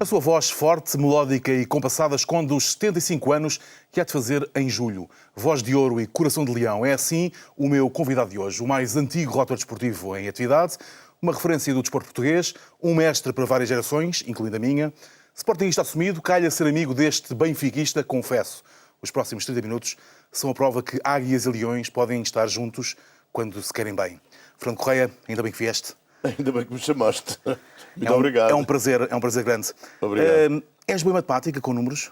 A sua voz forte, melódica e compassada esconde os 75 anos que há de fazer em julho. Voz de ouro e coração de leão. É assim o meu convidado de hoje, o mais antigo relator desportivo em atividade, uma referência do desporto português, um mestre para várias gerações, incluindo a minha. Sportingista assumido, calha ser amigo deste benfiquista, confesso. Os próximos 30 minutos são a prova que águias e leões podem estar juntos quando se querem bem. Fernando Correia, ainda bem que vieste. Ainda bem que me chamaste. Muito obrigado. É um prazer grande. Obrigado. És boa em matemática, com números?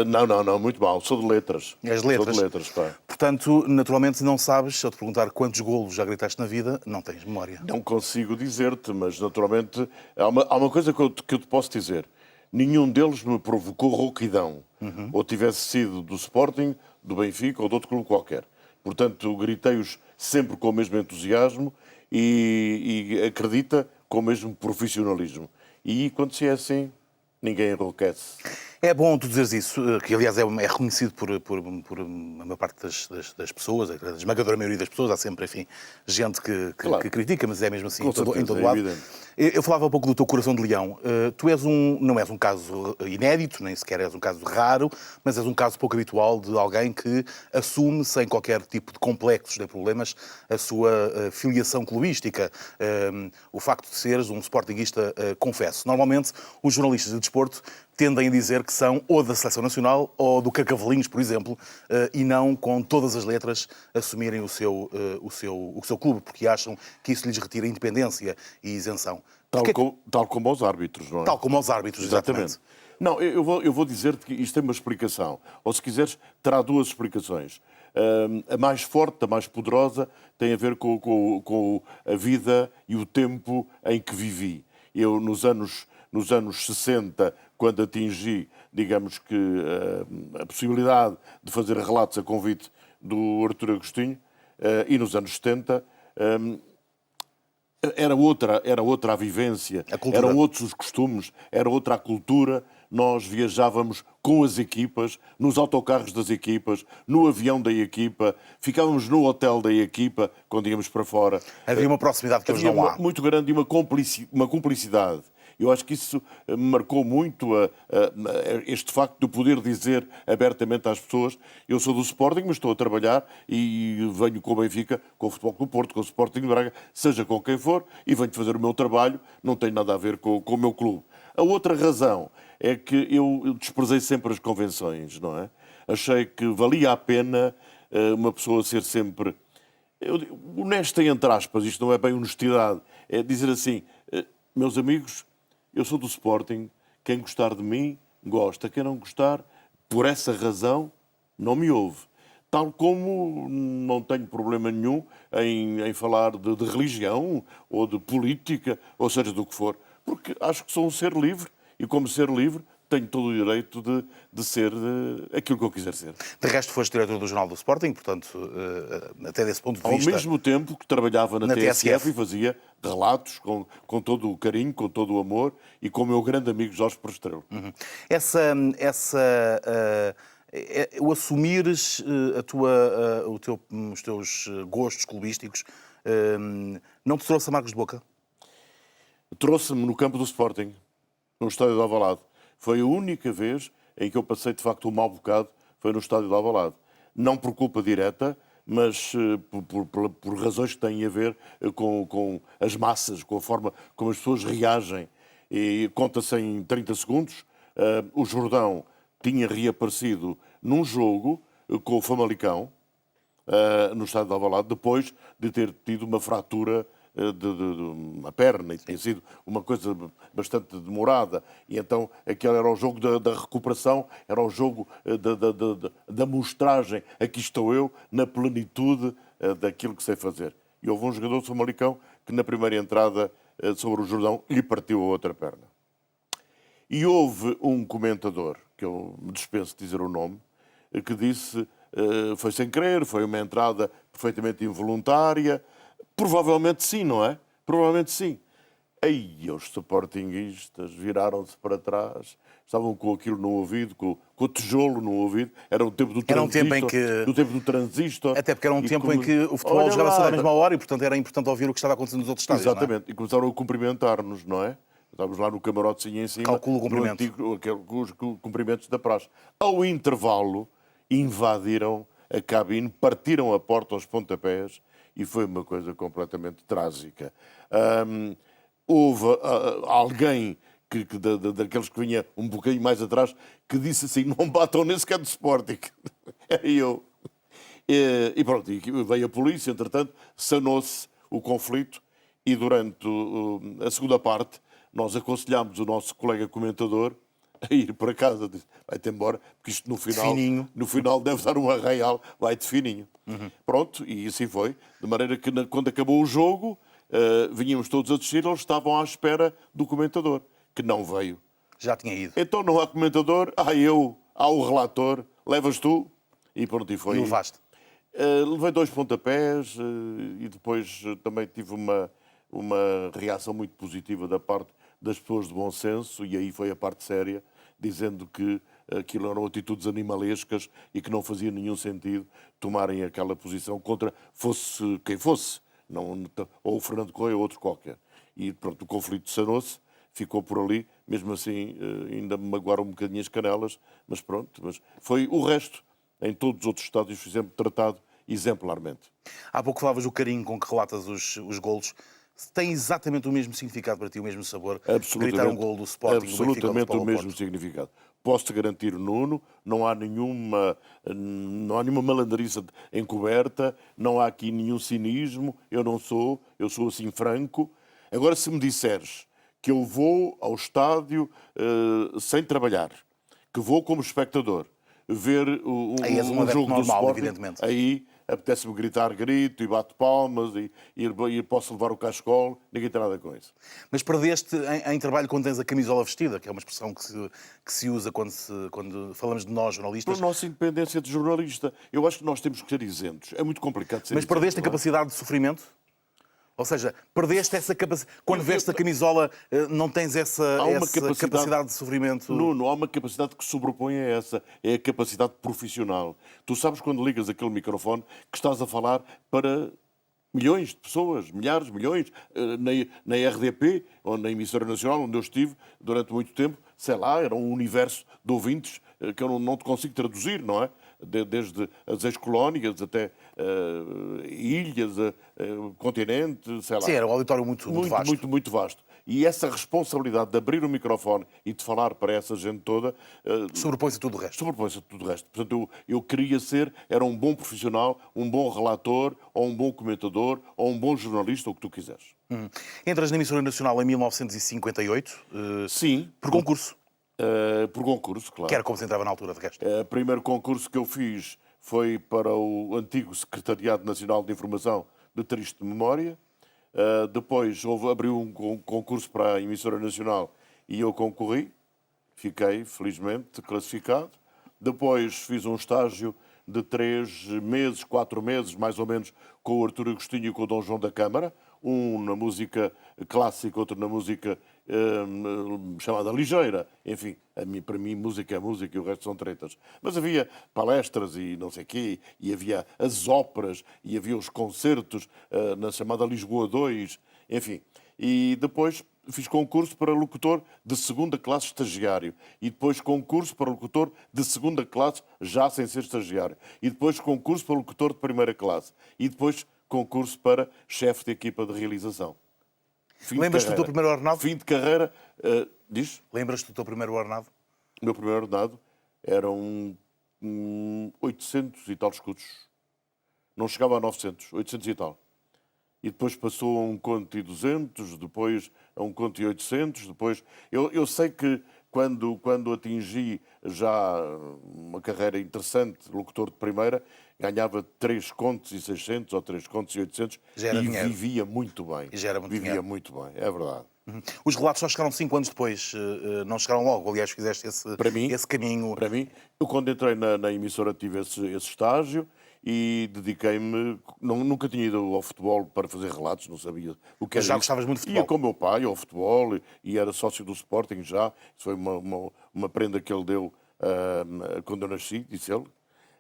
Não, muito mal. Sou de letras. És de letras? Sou de letras, pá. Portanto, naturalmente não sabes, se eu te perguntar quantos golos já gritaste na vida, não tens memória. Não consigo dizer-te, mas naturalmente há uma coisa que eu te posso dizer. Nenhum deles me provocou rouquidão. Ou tivesse sido do Sporting, do Benfica ou de outro clube qualquer. Portanto, gritei-os sempre com o mesmo entusiasmo e acredita com o mesmo profissionalismo. E quando se é assim, ninguém enlouquece. É bom tu dizeres isso, que aliás é reconhecido por a maior parte das pessoas, a esmagadora maioria das pessoas. Há sempre, enfim, gente Claro. que critica, mas é mesmo assim Com em todo certeza, lado. evidente. Eu falava um pouco do teu coração de leão. Tu não és um caso inédito, nem sequer és um caso raro, mas és um caso pouco habitual de alguém que assume, sem qualquer tipo de complexos nem problemas, a sua filiação clubística. O facto de seres um sportinguista, confesso. Normalmente, os jornalistas de desporto tendem a dizer que são ou da Seleção Nacional ou do Carcavelinhos, por exemplo, e não com todas as letras assumirem o seu clube, porque acham que isso lhes retira independência e isenção. Tal como aos árbitros, não é? Tal como aos árbitros, exatamente. Não, eu vou dizer-te que isto tem uma explicação. Ou, se quiseres, terá duas explicações. A mais forte, a mais poderosa, tem a ver com a vida e o tempo em que vivi. Eu, nos anos 60, quando atingi, digamos que, a possibilidade de fazer relatos a convite do Artur Agostinho, e nos anos 70, era outra a vivência, eram outros os costumes, era outra a cultura. Nós viajávamos com as equipas, nos autocarros das equipas, no avião da equipa, ficávamos no hotel da equipa quando íamos para fora. Havia uma proximidade que hoje não há. Muito grande e uma cumplicidade. Eu acho que isso me marcou muito este facto de poder dizer abertamente às pessoas: eu sou do Sporting, mas estou a trabalhar e venho com o Benfica, com o Futebol Clube do Porto, com o Sporting de Braga, seja com quem for, e venho fazer o meu trabalho, não tem nada a ver com o meu clube. A outra razão é que eu desprezei sempre as convenções, não é? Achei que valia a pena uma pessoa ser sempre honesta, entre aspas. Isto não é bem honestidade, é dizer assim: meus amigos, eu sou do Sporting, quem gostar de mim, gosta. Quem não gostar, por essa razão, não me ouve. Tal como não tenho problema nenhum em falar de religião ou de política, ou seja, do que for. Porque acho que sou um ser livre e, como ser livre, tenho todo o direito de ser aquilo que eu quiser ser. De resto, foste diretor do Jornal do Sporting, portanto, até desse ponto de vista... Ao mesmo tempo que trabalhava na TSF e fazia relatos com todo o carinho, com todo o amor e com o meu grande amigo Jorge Prestrelo. O assumires os teus gostos clubísticos não te trouxe amargos de boca? Trouxe-me no campo do Sporting, no estádio de Alvalade. Foi a única vez em que eu passei, de facto, um mau bocado, foi no estádio de Alvalade. Não por culpa direta, mas por razões que têm a ver com as massas, com a forma como as pessoas reagem. E conta-se em 30 segundos, o Jordão tinha reaparecido num jogo com o Famalicão, no estádio de Alvalade, depois de ter tido uma fratura de uma perna, e tinha sido uma coisa bastante demorada, e então aquele era o jogo da recuperação, era o jogo da mostragem: aqui estou eu, na plenitude daquilo que sei fazer. E houve um jogador do Famalicão que, na primeira entrada sobre o Jordão, lhe partiu a outra perna. E houve um comentador, que eu me dispenso de dizer o nome, que disse: foi sem querer, foi uma entrada perfeitamente involuntária. Provavelmente sim, não é? Provavelmente sim. Aí os sportinguistas viraram-se para trás, estavam com aquilo no ouvido, com o tijolo no ouvido. Era o tempo do transistor. Do tempo do transistor. Até porque era um tempo em que o futebol jogava-se à mesma hora e, portanto, era importante ouvir o que estava acontecendo nos outros estádios. Exatamente. Não é? E começaram a cumprimentar-nos, não é? Estávamos lá no camarotezinho em cima. Calcula o comprimento. Os cumprimentos da praxe. Ao intervalo, invadiram a cabine, partiram a porta aos pontapés e foi uma coisa completamente trágica. Houve alguém daqueles que vinha um bocadinho mais atrás que disse assim, não batam nesse que é do Sporting. Era eu. E pronto, veio a polícia, entretanto, sanou-se o conflito e durante a segunda parte nós aconselhámos o nosso colega comentador a ir para casa. Disse, vai-te embora, porque isto no final deve dar um arraial, vai-te fininho. Pronto, e assim foi. De maneira que quando acabou o jogo, vinhamos todos a descer, eles estavam à espera do comentador, que não veio. Já tinha ido. Então não há comentador, há o relator, levas tu, e pronto, e foi. E levaste. Levei 2 pontapés e depois também tive uma reação muito positiva da parte das pessoas de bom senso, e aí foi a parte séria, dizendo que aquilo eram atitudes animalescas e que não fazia nenhum sentido tomarem aquela posição contra fosse quem fosse, não, ou o Fernando Correia ou outro qualquer. E pronto, o conflito sanou-se, ficou por ali, mesmo assim ainda me magoaram um bocadinho as canelas, mas pronto, mas foi o resto. Em todos os outros estádios fui sempre tratado exemplarmente. Há pouco falavas do carinho com que relatas os golos. Tem exatamente o mesmo significado para ti, o mesmo sabor? Gritar um gol do Sporting, do Benfica, absolutamente do o mesmo Porto. significado. Posso-te garantir, Nuno, não há nenhuma malandriça encoberta, não há aqui nenhum cinismo, eu sou assim franco. Agora, se me disseres que eu vou ao estádio sem trabalhar, que vou como espectador, ver Aí és um um adepto jogo do normal, Sporting, evidentemente. aí apetece-me gritar grito e bate palmas e posso levar o cascol, ninguém tem nada com isso. Mas perdeste em trabalho quando tens a camisola vestida, que é uma expressão que se usa quando falamos de nós, jornalistas. Pela nossa independência de jornalista, eu acho que nós temos que ser isentos. É muito complicado ser Mas isento, perdeste a não é? capacidade de sofrimento? Ou seja, perdeste essa capacidade. Quando vestes a camisola, não tens essa capacidade de sofrimento. Não há uma capacidade que se sobrepõe a essa. É a capacidade profissional. Tu sabes quando ligas aquele microfone que estás a falar para milhões de pessoas, milhares, milhões, na RDP, ou na emissora nacional, onde eu estive durante muito tempo, sei lá, era um universo de ouvintes que eu não te consigo traduzir, não é? Desde as ex-colónias até ilhas, continente, sei lá. Sim, era um auditório muito vasto. Muito vasto. E essa responsabilidade de abrir o microfone e de falar para essa gente toda Sobrepõe-se a tudo o resto. sobrepõe-se a tudo o resto. Portanto, eu queria era um bom profissional, um bom relator, ou um bom comentador, ou um bom jornalista, o que tu quiseres. Entras na emissora nacional em 1958, Sim. por concurso, Por concurso, claro. que era como se entrava na altura de resto. O primeiro concurso que eu fiz foi para o antigo Secretariado Nacional de Informação de Triste Memória. Depois abriu um concurso para a emissora nacional e eu concorri. Fiquei, felizmente, classificado. Depois fiz um estágio de 3 meses, 4 meses, mais ou menos, com o Artur Agostinho e com o Dom João da Câmara. Um na música clássica, outro na música chamada ligeira. Enfim, para mim música é música e o resto são tretas. Mas havia palestras e não sei o quê, e havia as óperas, e havia os concertos na chamada Lisboa 2, enfim. E depois fiz concurso para locutor de segunda classe estagiário. E depois concurso para locutor de segunda classe, já sem ser estagiário. E depois concurso para locutor de primeira classe. E depois concurso para chefe de equipa de realização. Lembras-te do teu primeiro ordenado? Fim de carreira. Diz? Lembras-te do teu primeiro ordenado? O meu primeiro ordenado eram 800 e tal escudos. Não chegava a 900, 800 e tal. E depois passou a 1 conto e 200, depois a 1 conto e 800, depois... Eu sei que quando atingi já uma carreira interessante, locutor de primeira, ganhava 3 contos e 600 ou 3 contos e 800 e vivia muito bem. E já era muito dinheiro. Muito bem, é verdade. Os relatos só chegaram 5 anos depois, não chegaram logo. Aliás, fizeste esse caminho. Para mim, eu quando entrei na emissora tive esse estágio e dediquei-me... Nunca tinha ido ao futebol para fazer relatos, não sabia o que era. Mas já isso. gostavas muito de futebol? Ia com o meu pai ao futebol e era sócio do Sporting já. Isso foi uma prenda que ele deu quando eu nasci, disse ele.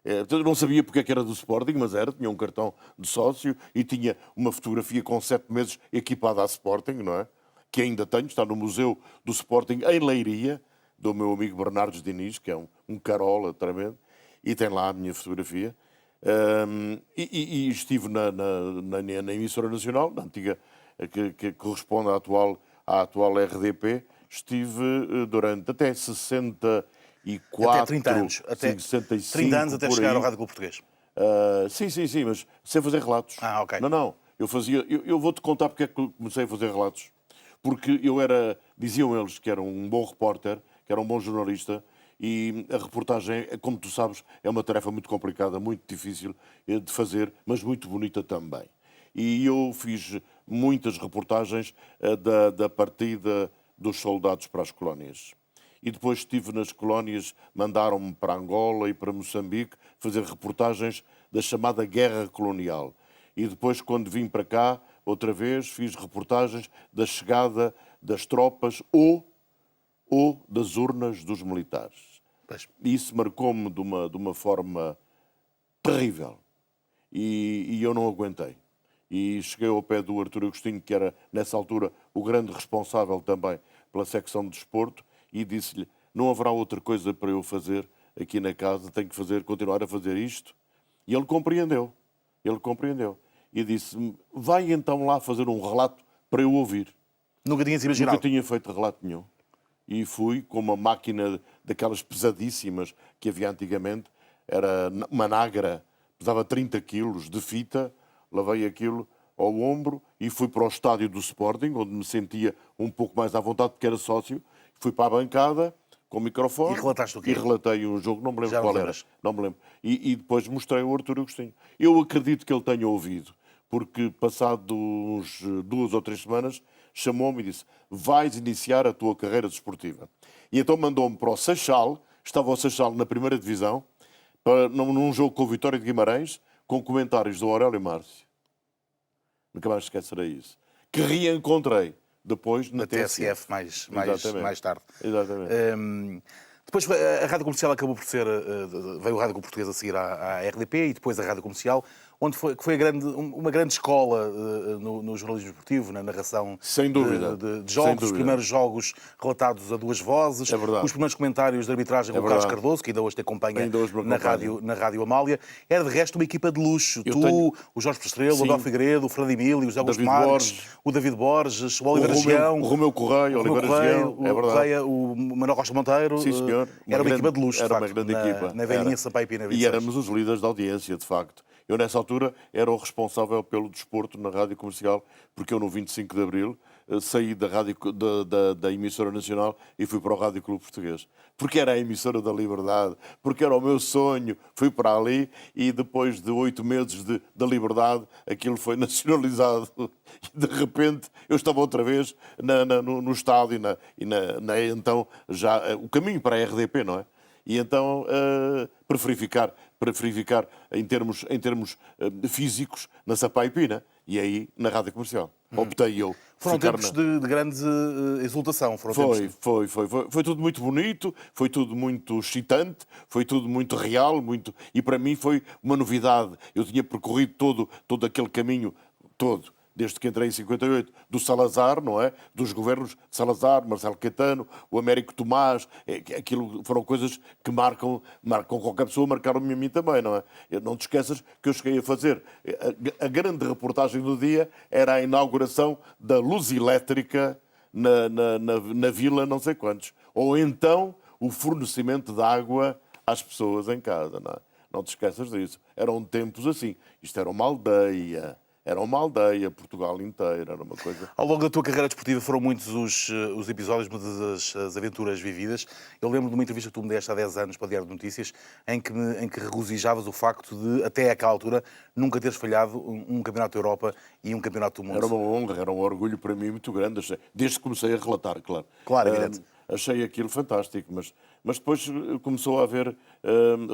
Portanto, eu não sabia porque é que era do Sporting, mas tinha um cartão de sócio e tinha uma fotografia com 7 meses equipada a Sporting, não é? que ainda tenho, está no Museu do Sporting, em Leiria, do meu amigo Bernardes Diniz, que é um carola tremendo, e tem lá a minha fotografia. E estive na emissora nacional, na antiga, que corresponde à atual RDP, estive durante até 64... Até 30 anos. Até 65, 30 anos até por chegar aí. ao Rádio Clube Português. Sim, mas sem fazer relatos. Ah, ok. Não. Eu vou-te contar porque é que comecei a fazer relatos. Porque diziam eles que era um bom repórter, que era um bom jornalista, e a reportagem, como tu sabes, é uma tarefa muito complicada, muito difícil de fazer, mas muito bonita também. E eu fiz muitas reportagens da partida dos soldados para as colónias. E depois estive nas colónias, mandaram-me para Angola e para Moçambique fazer reportagens da chamada Guerra Colonial. E depois, quando vim para cá, outra vez, fiz reportagens da chegada das tropas ou das urnas dos militares. Pois. Isso marcou-me de uma forma terrível. E eu não aguentei. E cheguei ao pé do Artur Agostinho, que era, nessa altura, o grande responsável também pela secção de desporto, e disse-lhe, não haverá outra coisa para eu fazer aqui na casa, tenho que continuar a fazer isto. E ele compreendeu. E disse-me, vai então lá fazer um relato para eu ouvir. Nunca tinhas imaginado? Nunca tinha feito relato nenhum. E fui com uma máquina daquelas pesadíssimas que havia antigamente, era uma Nagra, pesava 30 quilos de fita, lavei aquilo ao ombro e fui para o estádio do Sporting, onde me sentia um pouco mais à vontade, porque era sócio. Fui para a bancada, com o microfone. E relataste o quê? E relatei um jogo, não me lembro Já não qual era. lembras? Não me lembro. E depois mostrei ao Artur Agostinho. Eu acredito que ele tenha ouvido, porque passado uns 2 ou 3 semanas, chamou-me e disse, vais iniciar a tua carreira desportiva. E então mandou-me para o Seixal, estava o Seixal na primeira divisão, num jogo com o Vitória de Guimarães, com comentários do Aurélio Márcio. Nunca mais esquecerei isso. Que reencontrei depois na TSF mais tarde. Exatamente. Depois a Rádio Comercial acabou por ser... veio a Rádio Português a seguir à RDP e depois a Rádio Comercial, onde foi uma grande escola no jornalismo esportivo, na narração Sem dúvida. de jogos, Sem os dúvida. primeiros jogos relatados a 2 vozes, É verdade. os primeiros comentários de arbitragem com o Carlos Cardoso, que ainda hoje te acompanha Ainda hoje me acompanha. na Rádio Amália. Era de resto uma equipa de luxo. O Jorge Prestrelo, o Sim. Adão Figueiredo, o Fernando Emílio, o José Augusto David Marques, Borges. o David Borges, o Oliveira O Gião, Romeu Correia, o Oliveira Correia, Gião, é o verdade. Correia, o Manuel Rocha Monteiro. Sim, senhor. Era uma equipa de luxo, de Era uma facto, grande equipa. na velhinha Era. Sampaio Pina E 26. éramos os líderes da audiência, de facto. Eu, nessa altura, era o responsável pelo desporto na Rádio Comercial, porque eu, no 25 de Abril, saí da emissora nacional e fui para o Rádio Clube Português. Porque era a emissora da liberdade, porque era o meu sonho. Fui para ali e, depois de 8 meses da liberdade, aquilo foi nacionalizado. E, de repente, eu estava outra vez no estádio então, já o caminho para a RDP, não é? E então preferi ficar em termos físicos na Sampaio Pina e aí na Rádio Comercial. Optei eu. Foram ficar tempos de grande exultação. Foi tudo muito bonito, foi tudo muito excitante, foi tudo muito real, e para mim foi uma novidade. Eu tinha percorrido todo aquele caminho todo. Desde que entrei em 58, do Salazar, não é? Dos governos de Salazar, Marcelo Caetano, o Américo Tomás, aquilo foram coisas que marcam qualquer pessoa, marcaram-me a mim também, não é? Não te esqueças que eu cheguei a fazer. A grande reportagem do dia era a inauguração da luz elétrica na vila não sei quantos. Ou então o fornecimento de água às pessoas em casa, não é? Não te esqueças disso. Eram tempos assim. Isto era uma aldeia. Era uma aldeia, Portugal inteira, era uma coisa... Ao longo da tua carreira desportiva foram muitos os episódios, muitas as aventuras vividas. Eu lembro de uma entrevista que tu me deste há 10 anos para o Diário de Notícias, em que regozijavas o facto de, até àquela altura, nunca teres falhado um campeonato da Europa e um campeonato do mundo. Era uma honra, era um orgulho para mim muito grande, desde que comecei a relatar, claro. Claro, evidente. Achei aquilo fantástico, mas depois começou a haver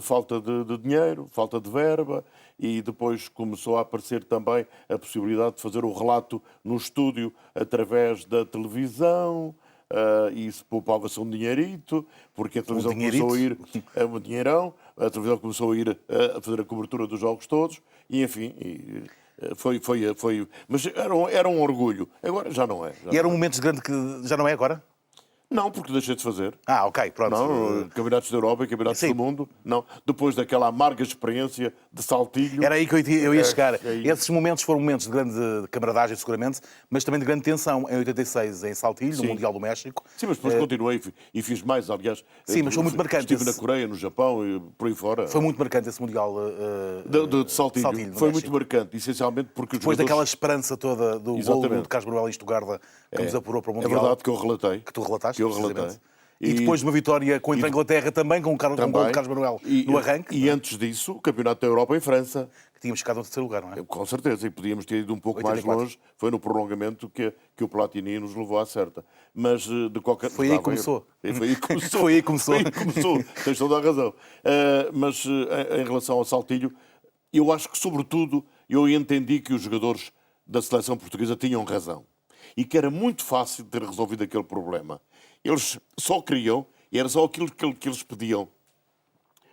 falta de dinheiro, falta de verba, e depois começou a aparecer também a possibilidade de fazer o relato no estúdio através da televisão, e isso poupava-se um dinheirito, porque a televisão começou a ir um dinheirão, a televisão começou a ir a fazer a cobertura dos jogos todos, e enfim... Mas era um orgulho. Agora já não é. E eram momentos de grande que já não é agora? Não, porque deixei de fazer. Ok, pronto. Não, campeonatos da Europa e campeonatos Sim. do mundo, não. Depois daquela amarga experiência de Saltilho. Era aí que eu ia chegar. aí. Esses momentos foram momentos de grande camaradagem, seguramente, mas também de grande tensão. Em 86, em Saltilho, no Sim. Mundial do México. Sim, mas depois continuei e fiz mais, aliás. Sim, mas foi muito marcante Estive na esse- Coreia, no Japão e por aí fora. Foi muito marcante esse Mundial De Saltilho. no Foi México. muito marcante, essencialmente porque os Depois daquela jogadores... esperança toda do golo Exatamente. de Carlos Manuel em Estugarda, que nos apurou para o É Mundial. verdade que eu relatei. Que tu relataste, Que eu precisamente. relatei. E depois de uma vitória contra a Inglaterra também, com um gol de Também. Carlos Manuel no arranque, E antes disso, o Campeonato da Europa em França. que tínhamos ficado no terceiro lugar, não é? Com certeza, e podíamos ter ido um pouco 84. mais longe. Foi no prolongamento que o Platini nos levou à certa. Mas de qualquer Foi aí que começou. Foi aí que começou. Foi aí que começou. Foi aí que começou. Tens toda a razão. Mas em relação ao Saltilho, eu acho que, sobretudo, eu entendi que os jogadores da seleção portuguesa tinham razão. E que era muito fácil ter resolvido aquele problema. Eles só queriam, e era só aquilo que eles pediam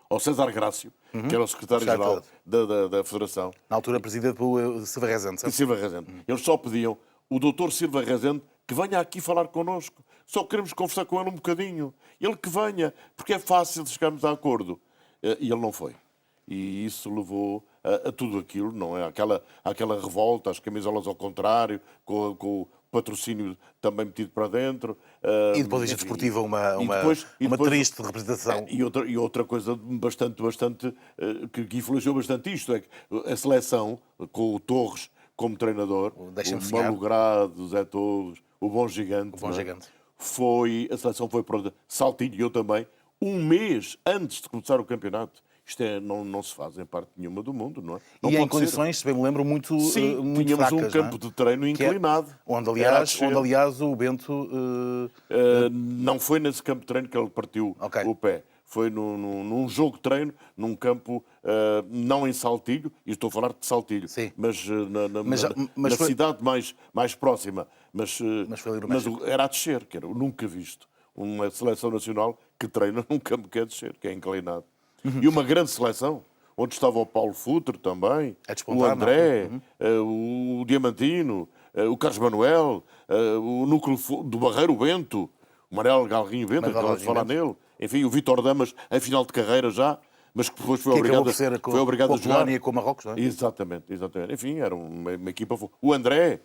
ao César Grácio, que era o secretário-geral da Federação, Na altura, presidido pelo Silva Rezende. e certo? Silva Rezende. Eles só pediam o doutor Silva Rezende que venha aqui falar connosco. Só queremos conversar com ele um bocadinho. Ele que venha, porque é fácil chegarmos a acordo. E ele não foi. E isso levou a tudo aquilo, não é? Aquela revolta, as camisolas ao contrário, com o patrocínio também metido para dentro. E depois a enfim, desportiva, uma e depois- triste representação. E outra coisa bastante que influenciou bastante isto é que a seleção, com o Torres como treinador, Deixa-me o sonhar. malogrado, o Zé Torres, o Bom Gigante, O Bom não é? Gigante. A seleção foi para Saltilho, e eu também, um mês antes de começar o campeonato. Isto não se faz em parte nenhuma do mundo, não é? Não E em pode ser. condições, se bem me lembro, muito, Sim, muito tínhamos fracas, um campo não é? de treino Que é- inclinado. Onde, Era a aliás, descer. o Bento... Não foi nesse campo de treino que ele partiu Ok. o pé. Foi num jogo de treino, num campo, não em Saltilho, e estou a falar de Saltilho, Sim. mas Mas na foi- cidade mais próxima. Mas foi ali no mas México. era a descer, que era eu nunca visto. Uma seleção nacional que treina num campo que é a descer, que é inclinado. Uhum. E uma grande seleção, onde estava o Paulo Futre também, A o despontar, André, o Diamantino, o Carlos Manuel, o núcleo do Barreiro Bento, o Manel Galrinho Bento, Manel acabamos de falar Galrinho nele. Enfim, o Vítor Damas, em final de carreira já, mas que depois foi Que acabou obrigado, por ser foi obrigado com a a jogar. Polónia e com o Marrocos, não é? Exatamente. Enfim, era uma equipa... O André,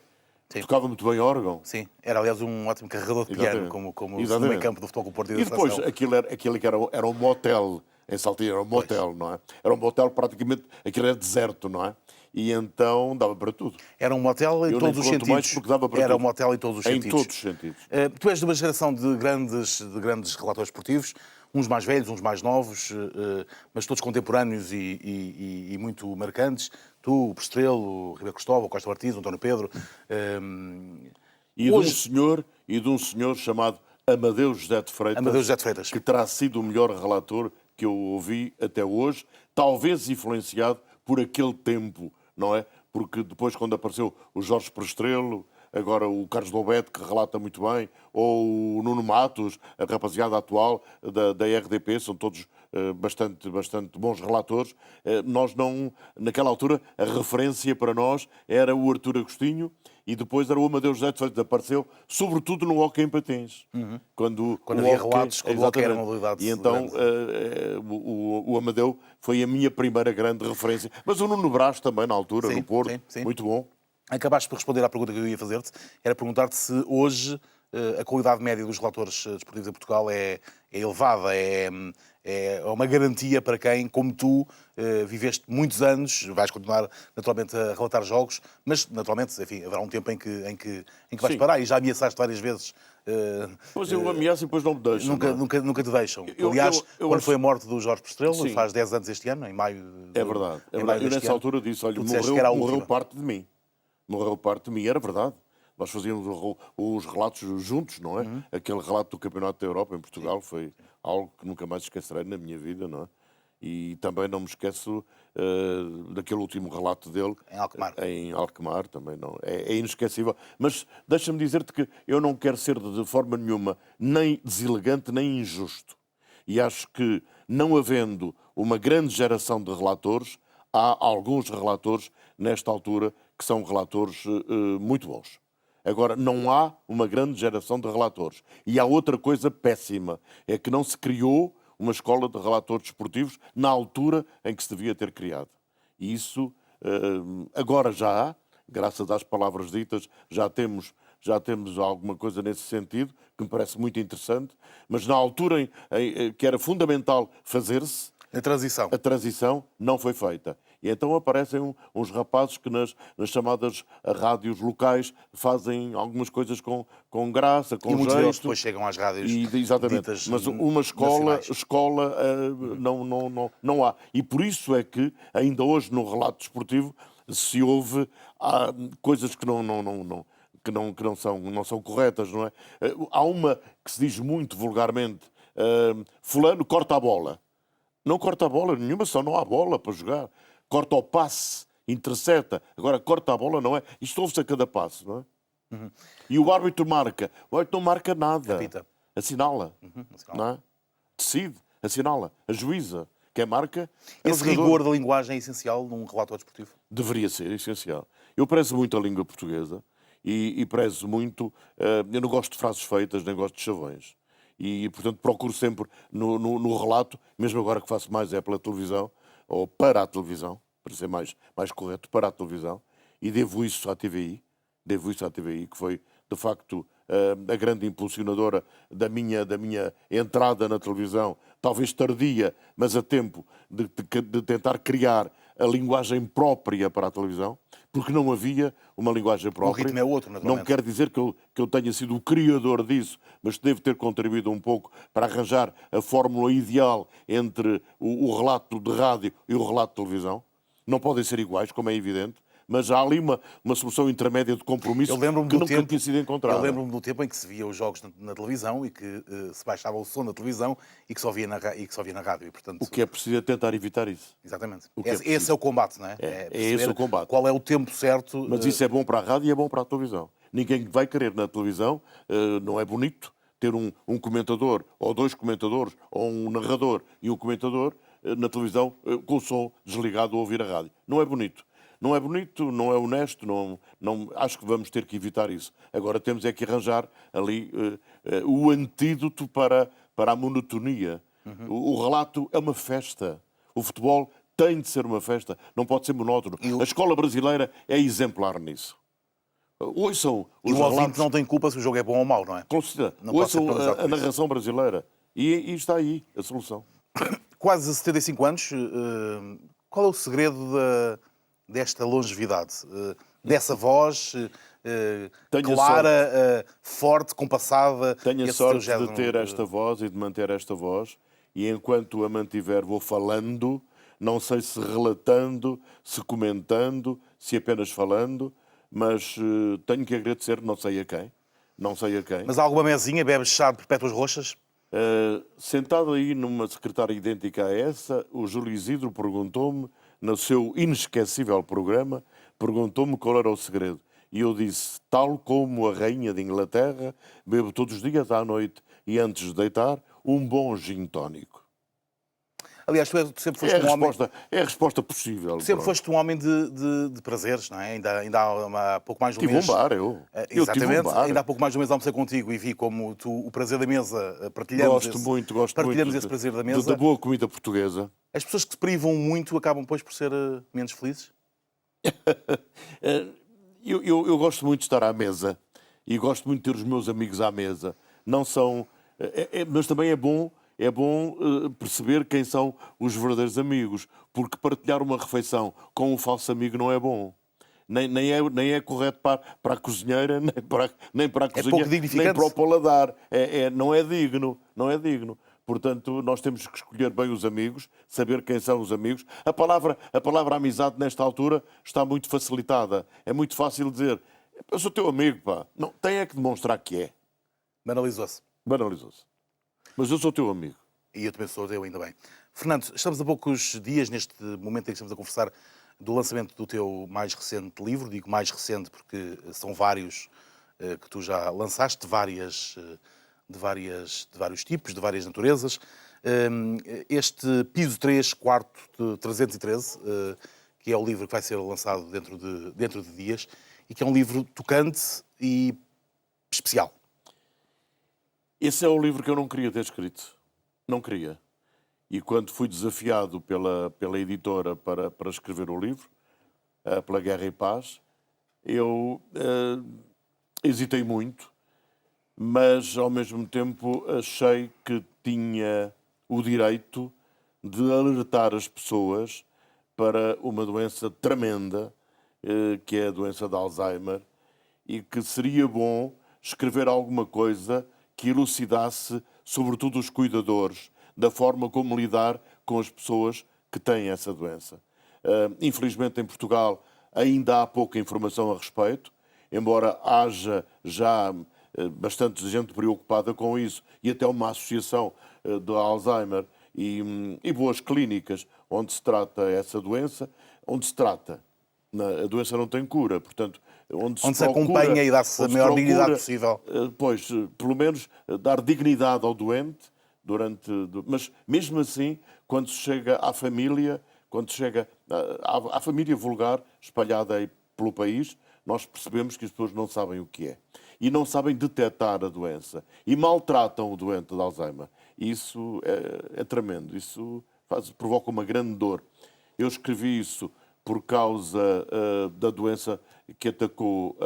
Sim. tocava muito bem órgão. Sim, era aliás um ótimo carregador de piano, Exatamente. como o Exatamente. meio campo do Futebol Clube do Porto E da depois, seleção. aquilo que era um motel em Saltilho, era um motel, não é? Era um motel praticamente, aquilo era deserto, não é? E então dava para tudo. Era um motel em Eu todos nem os conto mais sentidos. porque dava para Era um tudo. motel em todos os Em sentidos. todos os sentidos. Tu és de uma geração de grandes relatores esportivos, uns mais velhos, uns mais novos, mas todos contemporâneos e muito marcantes. Tu, o Pestrelo, o Ribeiro Cristóvão, o Costa Martins, o António Pedro. E Hoje- de um senhor chamado Amadeu José de Freitas, Amadeu José de Freitas. que terá sido o melhor relator que eu ouvi até hoje, talvez influenciado por aquele tempo, não é? Porque depois, quando apareceu o Jorge Prestrelo, agora o Carlos Lobete, que relata muito bem, ou o Nuno Matos, a rapaziada atual da RDP, são todos bastante bons relatores. Nós não, naquela altura, a referência para nós era o Artur Agostinho e depois era o Amadeu José de Freitas, apareceu sobretudo no hóquei em patins. Quando havia hóquei- relatos, quando o hóquei era uma exatamente. modalidade E então grande. o Amadeu foi a minha primeira grande referência. Mas o Nuno Brás também, na altura, Sim, no Porto, sim, sim. muito bom. Acabaste por responder à pergunta que eu ia fazer-te. Era perguntar-te se hoje a qualidade média dos relatores desportivos em Portugal é elevada, é uma garantia para quem, como tu, viveste muitos anos, vais continuar naturalmente a relatar jogos, mas naturalmente, enfim, haverá um tempo em que vais Sim. parar e já ameaçaste várias vezes. Mas eu ameaço e depois não me deixo. não é? Nunca te deixam. Eu Aliás, acho- quando foi a morte do Jorge Pestrelo, Sim. faz 10 anos este ano, em maio. É verdade. em Eu maio deste nessa ano, altura disse, olha, tu disseste que era a morreu última. parte de mim. Morreu parte de mim, era verdade. Nós fazíamos os relatos juntos, não é? Uhum. Aquele relato do Campeonato da Europa em Portugal foi algo que nunca mais esquecerei na minha vida, não é? E também não me esqueço daquele último relato dele Em Alkmaar. em Alkmaar, também não. É inesquecível. Mas deixa-me dizer-te que eu não quero ser de forma nenhuma nem deselegante nem injusto. E acho que, não havendo uma grande geração de relatores, há alguns relatores, nesta altura, que são relatores muito bons. Agora, não há uma grande geração de relatores. E há outra coisa péssima, é que não se criou uma escola de relatores desportivos na altura em que se devia ter criado. E isso agora já há, graças às palavras ditas, já temos alguma coisa nesse sentido, que me parece muito interessante, mas na altura em que era fundamental fazer-se, a transição não foi feita. E então aparecem uns rapazes que nas chamadas rádios locais fazem algumas coisas com graça, com e muitos jeito. deles depois chegam às rádios Exatamente. ditas Mas uma escola não há. E por isso é que ainda hoje no relato desportivo se ouve coisas que não são corretas, não é? Há uma que se diz muito vulgarmente, fulano corta a bola. Não corta a bola nenhuma, só não há bola para jogar. Corta o passe, intercepta. Agora, corta a bola, não é? Isto ouve-se a cada passo, não é? Uhum. E o árbitro marca. O árbitro não marca nada. Repita. Assinala. Não é? Decide, assinala. Ajuiza. Quem marca é Esse rigor da linguagem é essencial num relatório desportivo? Deveria ser essencial. Eu prezo muito a língua portuguesa e prezo muito... eu não gosto de frases feitas, nem gosto de chavões. E, portanto, procuro sempre no relato, mesmo agora que faço mais pela televisão, ou para a televisão, para ser mais correto, para a televisão, e devo isso à TVI, que foi, de facto, a grande impulsionadora da minha entrada na televisão, talvez tardia, mas a tempo de tentar criar a linguagem própria para a televisão, porque não havia uma linguagem própria. O ritmo é outro, naturalmente. Não quer dizer que eu tenha sido o criador disso, mas devo ter contribuído um pouco para arranjar a fórmula ideal entre o relato de rádio e o relato de televisão. Não podem ser iguais, como é evidente, mas há ali uma solução intermédia de compromisso que nunca tinha sido encontrada. Eu lembro-me do tempo em que se via os jogos na televisão e que se baixava o som da televisão e que só via na rádio. E, portanto, o que é preciso é tentar evitar isso. Exatamente. Esse é o combate, não é? É esse o combate. Qual é o tempo certo? Mas isso é bom para a rádio e é bom para a televisão. Ninguém vai querer na televisão, não é bonito ter um comentador, ou dois comentadores, ou um narrador e um comentador na televisão com o som desligado a ouvir a rádio. Não é bonito. Não é bonito, não é honesto, acho que vamos ter que evitar isso. Agora temos é que arranjar ali o antídoto para a monotonia. O relato é uma festa. O futebol tem de ser uma festa, não pode ser monótono. A escola brasileira é exemplar nisso. Ouçam os relatos. O ouvinte não tem culpa se o jogo é bom ou mau, não é? Com certeza. Ouçam a narração brasileira. E está aí a solução. Quase 75 anos, qual é o segredo desta longevidade? Dessa voz clara, forte, compassada? Tenho a sorte de ter esta voz e de manter esta voz. E enquanto a mantiver, vou falando, não sei se relatando, se comentando, se apenas falando, mas tenho que agradecer, não sei a quem. Mas há alguma mesinha, bebes chá de perpétuas roxas? Sentado aí numa secretária idêntica a essa, o Júlio Isidro perguntou-me, no seu inesquecível programa, perguntou-me qual era o segredo. E eu disse, tal como a rainha de Inglaterra, bebo todos os dias à noite e antes de deitar, um bom gin tónico. Aliás, tu sempre foste um homem... É a resposta possível. Sempre foste um homem de prazeres, não é? Ainda há pouco mais de um mês... Tive um bar, eu. Exatamente. Tive um bar. Ainda há pouco mais de um mês almocei contigo e vi como tu, o prazer da mesa, partilhamos esse prazer da mesa. Da boa comida portuguesa. As pessoas que se privam muito acabam, depois, por ser menos felizes? Eu gosto muito de estar à mesa e gosto muito de ter os meus amigos à mesa. Não são... mas também é bom perceber quem são os verdadeiros amigos, porque partilhar uma refeição com um falso amigo não é bom. Nem é correto para a cozinheira, nem para a cozinha, nem para o paladar. Não é digno. Portanto, nós temos que escolher bem os amigos, saber quem são os amigos. A palavra amizade, nesta altura, está muito facilitada. É muito fácil dizer, eu sou teu amigo, pá. Não, tem é que demonstrar que é. Banalizou-se. Mas eu sou teu amigo. E eu também sou teu, ainda bem. Fernando, estamos a poucos dias, neste momento em que estamos a conversar, do lançamento do teu mais recente livro. Digo mais recente porque são vários que tu já lançaste, de vários tipos, de várias naturezas. Este piso 3, quarto de 313, que é o livro que vai ser lançado dentro de dias, e que é um livro tocante e especial. Esse é o livro que eu não queria ter escrito. Não queria. E quando fui desafiado pela editora para escrever o livro, pela Guerra e Paz, eu hesitei muito, mas ao mesmo tempo achei que tinha o direito de alertar as pessoas para uma doença tremenda, que é a doença de Alzheimer, e que seria bom escrever alguma coisa que elucidasse, sobretudo os cuidadores, da forma como lidar com as pessoas que têm essa doença. Infelizmente, em Portugal, ainda há pouca informação a respeito, embora haja já bastante gente preocupada com isso, e até uma associação de Alzheimer e boas clínicas onde se trata essa doença, onde se trata. A doença não tem cura, portanto, onde se acompanha e dá-se a maior dignidade possível. Pois, pelo menos, dar dignidade ao doente mas mesmo assim, quando se chega à família, quando se chega à família vulgar espalhada aí pelo país, nós percebemos que as pessoas não sabem o que é. E não sabem detectar a doença. E maltratam o doente de Alzheimer. Isso é tremendo. Isso provoca uma grande dor. Eu escrevi isso por causa da doença que atacou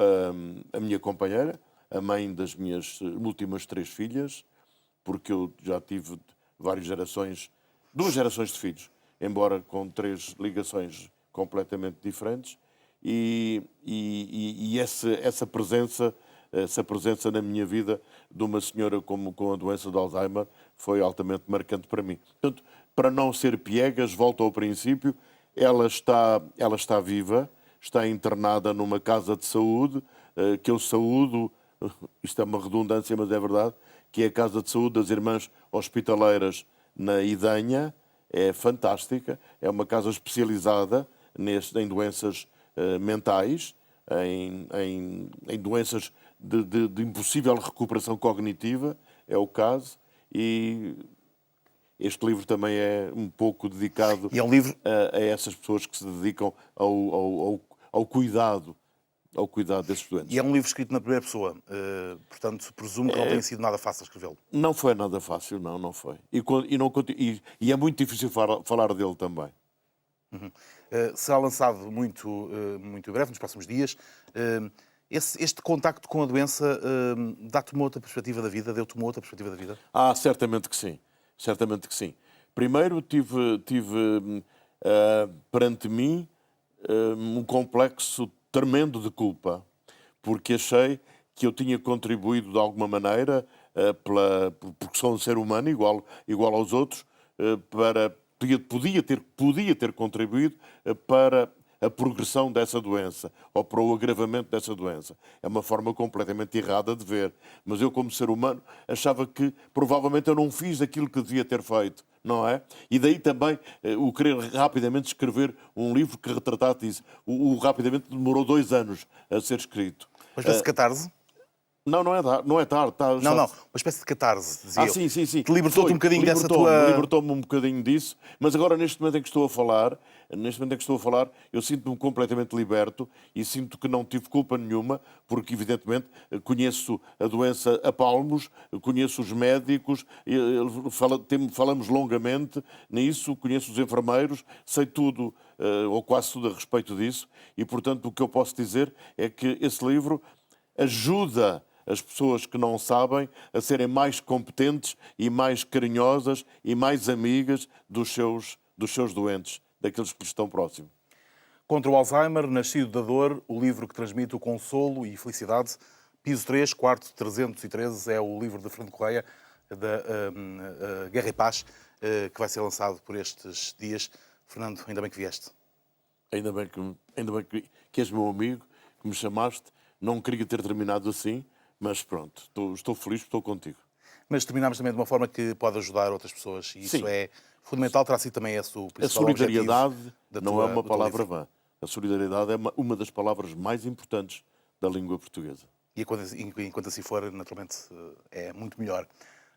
a minha companheira, a mãe das minhas últimas 3 filhas, porque eu já tive duas gerações de filhos, embora com 3 ligações completamente diferentes, e essa presença na minha vida de uma senhora com a doença de Alzheimer foi altamente marcante para mim. Portanto, para não ser piegas, volto ao princípio, ela está viva, está internada numa casa de saúde, que eu saúdo, isto é uma redundância, mas é verdade, que é a Casa de Saúde das Irmãs Hospitaleiras na Idenha. É fantástica, é uma casa especializada em doenças mentais, em doenças de impossível recuperação cognitiva, é o caso, e este livro também é um pouco dedicado E é um livro... a essas pessoas que se dedicam ao cuidado desses doentes. E é um livro escrito na primeira pessoa, portanto, presumo que não tenha sido nada fácil escrevê-lo. Não foi nada fácil, não foi. E é muito difícil falar dele também. Será lançado muito breve, nos próximos dias. Este contacto com a doença dá-te uma outra perspectiva da vida? Deu-te uma outra perspectiva da vida? Certamente que sim. Certamente que sim. Primeiro tive perante mim um complexo tremendo de culpa, porque achei que eu tinha contribuído de alguma maneira, porque sou um ser humano igual aos outros, podia ter contribuído para a progressão dessa doença ou para o agravamento dessa doença. É uma forma completamente errada de ver. Mas eu, como ser humano, achava que provavelmente eu não fiz aquilo que devia ter feito, não é? E daí também o querer rapidamente escrever um livro que retratasse isso. O rapidamente demorou 2 anos a ser escrito. Uma espécie de catarse? Não é tarde. Não, uma espécie de catarse, dizia eu. Sim. Te libertou-te um bocadinho dessa tua... Libertou-me um bocadinho disso, mas agora, neste momento em que estou a falar, eu sinto-me completamente liberto e sinto que não tive culpa nenhuma, porque, evidentemente, conheço a doença a palmos, conheço os médicos, falamos longamente nisso, conheço os enfermeiros, sei tudo, ou quase tudo a respeito disso, e, portanto, o que eu posso dizer é que esse livro ajuda as pessoas que não sabem a serem mais competentes e mais carinhosas e mais amigas dos seus doentes, daqueles que lhes estão próximos. Contra o Alzheimer, Nascido da Dor, o livro que transmite o consolo e felicidade. Piso 3, quarto 313, é o livro de Fernando Correia, da Guerra e Paz, que vai ser lançado por estes dias. Fernando, ainda bem que vieste. Ainda bem que és meu amigo, que me chamaste. Não queria ter terminado assim, mas pronto, estou feliz, estou contigo. Mas terminamos também de uma forma que pode ajudar outras pessoas, e isso Sim. É fundamental, terá sido também esse o principal A solidariedade objetivo não é uma palavra vã. A solidariedade é uma das palavras mais importantes da língua portuguesa. E enquanto assim for, naturalmente, é muito melhor.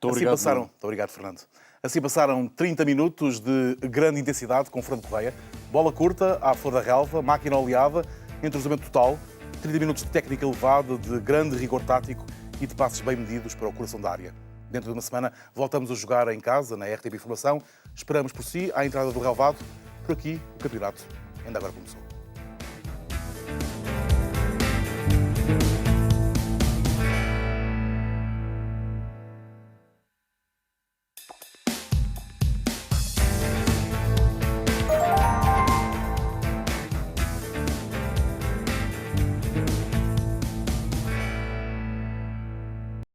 obrigado, Muito obrigado, Fernando. Assim passaram 30 minutos de grande intensidade com Fernando Correia. Bola curta, à flor da relva, máquina oleada, entrosamento total, 30 minutos de técnica elevada, de grande rigor tático e de passos bem medidos para o coração da área. Dentro de uma semana voltamos a jogar em casa, na RTP Informação. Esperamos por si, à entrada do relvado. Por aqui, o campeonato ainda agora começou.